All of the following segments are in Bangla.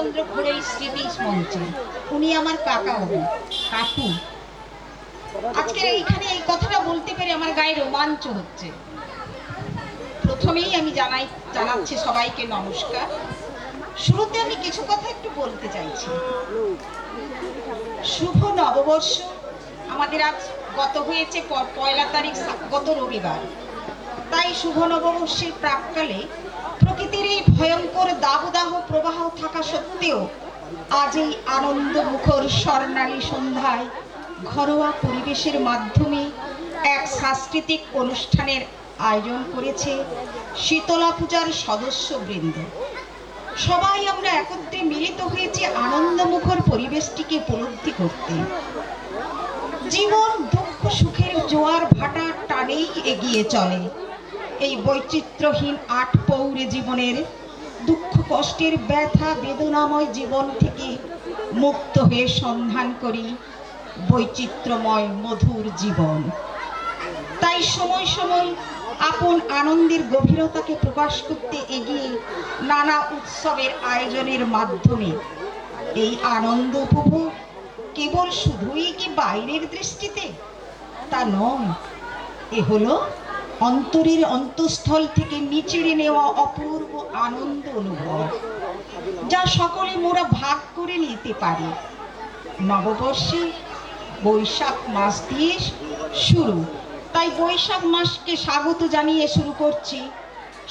রামচন্দ্র ঘোড়ের স্মৃতি মঞ্চে। উনি আমার কাকা হবেন, কাকু। আজকে এইখানে এই কথাটা বলতে পেরে আমার গায়ে রোমাঞ্চ হচ্ছে। প্রথমেই আমি জানাচ্ছি সবাইকে নমস্কার। শুরুতে আমি কিছু কথা একটু বলতে চাইছি। শুভ নববর্ষ আমাদের আজ গত হয়েছে 1 তারিখ, গত রবিবার। তাই শুভ নববর্ষের প্রাক্কালে প্রকৃতির এই ভয়ঙ্কর দাবদাহ প্রবাহ থাকা সত্ত্বেও আজ এই আনন্দ মুখর স্বর্ণালী সন্ধ্যায় ঘরোয়া পরিবেশের মাধ্যমে এক সাংস্কৃতিক অনুষ্ঠানের আয়োজন করেছে শীতলা পূজার সদস্যবৃন্দ। সবাই আমরা একত্রে মিলিত হয়েছি আনন্দমুখর পরিবেশটিকে উপলব্ধি করতে। জীবন দুঃখ সুখের জোয়ার ভাটা টানেই এগিয়ে চলে। এই বৈচিত্র্যহীন আটপৌরে জীবনের দুঃখ কষ্টের ব্যথা বেদনাময় জীবন থেকে মুক্ত হয়ে সন্ধান করি বৈচিত্র্যময় মধুর জীবন। তাই সময় সময় আপন আনন্দের গভীরতাকে প্রকাশ করতে এগিয়ে নানা উৎসবের আয়োজনের মাধ্যমে এই আনন্দ উপভোগ কেবল শুধুই কি বাইরের দৃষ্টিতে, তা নয়। এ হলো অন্তরের অন্তঃস্থল থেকে নিচড়ে নেওয়া অপূর্ব আনন্দ অনুভব, যা সকলে মোরা ভাগ করে নিতে পারি। নববর্ষে বৈশাখ মাস দিয়ে শুরু, তাই বৈশাখ মাসকে স্বাগত জানিয়ে শুরু করছি।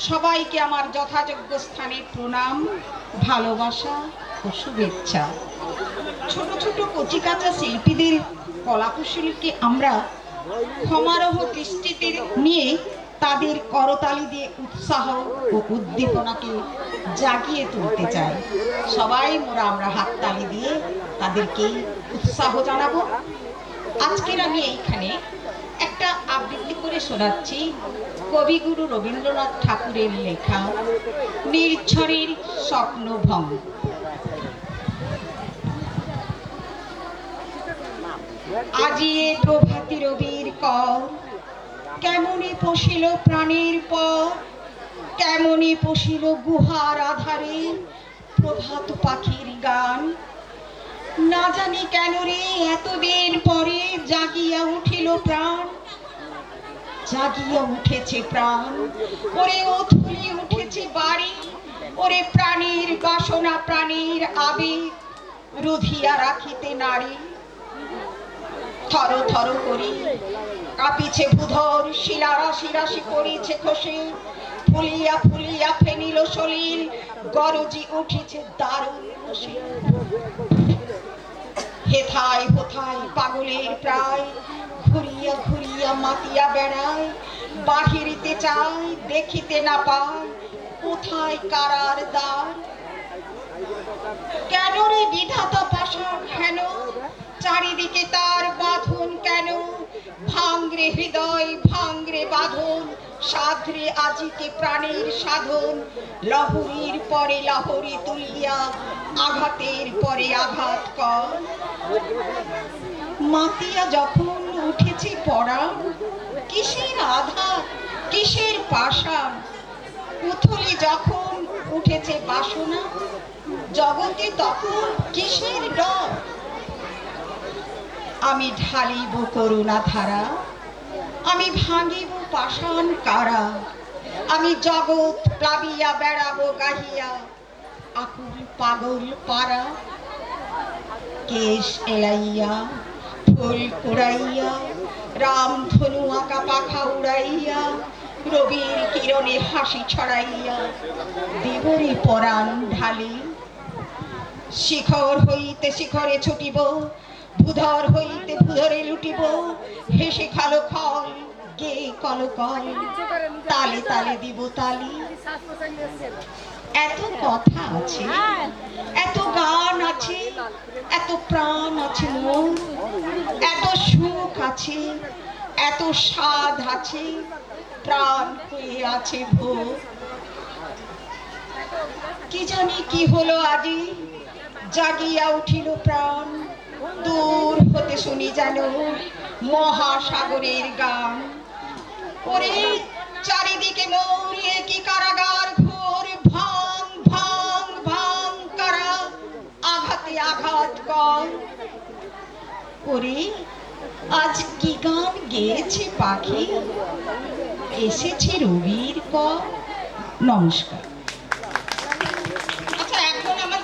সবাইকে আমার যথাযোগ্য স্থানে প্রণাম, ভালোবাসা ও শুভেচ্ছা। ছোট ছোট কচিকাঁচা শিল্পীদের কলাকুশলীকে আমরা ক্ষমারহ দৃষ্টিতে নিয়ে তাদের করতালি দিয়ে উৎসাহ ও উদ্দীপনাকে জাগিয়ে তুলতে চাই। সবাই মোরা আমরা হাততালি দিয়ে তাদেরকে উৎসাহ জানাবো। আজকের আমি এইখানে একটা আবৃত্তি করে শোনাচ্ছি কবিগুরু রবীন্দ্রনাথ ঠাকুরের লেখা নির্ঝরের স্বপ্নভঙ্গ। আজিয়ে প্রভাতী রবির কর, কেমনি পশিল প্রাণের পর, কেমনি পশিল গুহার আধারে প্রভাত পাখির গান। না জানি কেন রে এতদিন পরে জাগিয়া উঠিল প্রাণ, জাগিয়া উঠেছে প্রাণ। ওরে অথুলি উঠেছে বাড়ি, ওরে প্রাণীর বাসনা প্রাণীর আবেগ রুধিয়া রাখিতে নারী। থর থর করি কাঁপিছে ভূধর, শিলা রাশি রাশি করিছে খসে, ফুলিয়া ফুলিয়া ফেনিল সলিল, গরজি উঠিছে দারুণ রসে। হেথায় হোথায় পাগলের প্রায়, ঘুরিয়া ঘুরিয়া মাতিয়া বেড়ায়। বাহিরিতে চাই দেখিতে না পায়, কোথায় কারার দ্বার। কেন রে বিধাতা পাষাণ হেন, চারিদিকে তার বাঁধন কেন। ভাঙরে হৃদয় ভাঙরে বাঁধন, সাধরে আজিকে প্রাণের সাধন। লহরীর পরে লহরী তুলিয়া, আঘাতের পরে আঘাত কর। মাতিয়া যখন উঠেছে পরাণ, কিসের আঘাত কিসের পাষাণ। উথলি যখন উঠেছে বাসনা, জগতে তখন কিসের ডর। আমি ঢালিব করুণা ধারা, আমি ভাঙিব পাষাণ কারা। আমি জগৎ প্লাবিয়া বেড়াবো গাহিয়া, আকুল পাগল পারা। কেশ এলাইয়া ফুল কুড়াইয়া, রামধনু আঁকা পাখা উড়াইয়া, রবির কিরণে হাসি ছড়াইয়া দেবরে পরাণ ঢালি। শিখর হইতে শিখরে ছুটিব, ভূধর হইতে ভূধরে লুটিব। হেসে খালো খল গে কলকল, তালে তালে দিব তালি। এত কথা আছে, এত গান আছে, এত প্রাণ আছে মোর, এত সুখ আছে, এত স্বাদ আছে, প্রাণ হয়ে আছে ভোর। কি জানি কি হলো আজি, জাগিয়া উঠিল প্রাণ। দূর হতে শুনি যেন মহাসাগরের গান। ওরে চারিদিকে মোর কি কারাগার ঘোর, ভাঙ ভাঙ ভাঙ কারা। আঘাত কর। ওরে আজ কি গান গেয়েছে পাখি, এসেছে রবির ক। নমস্কার।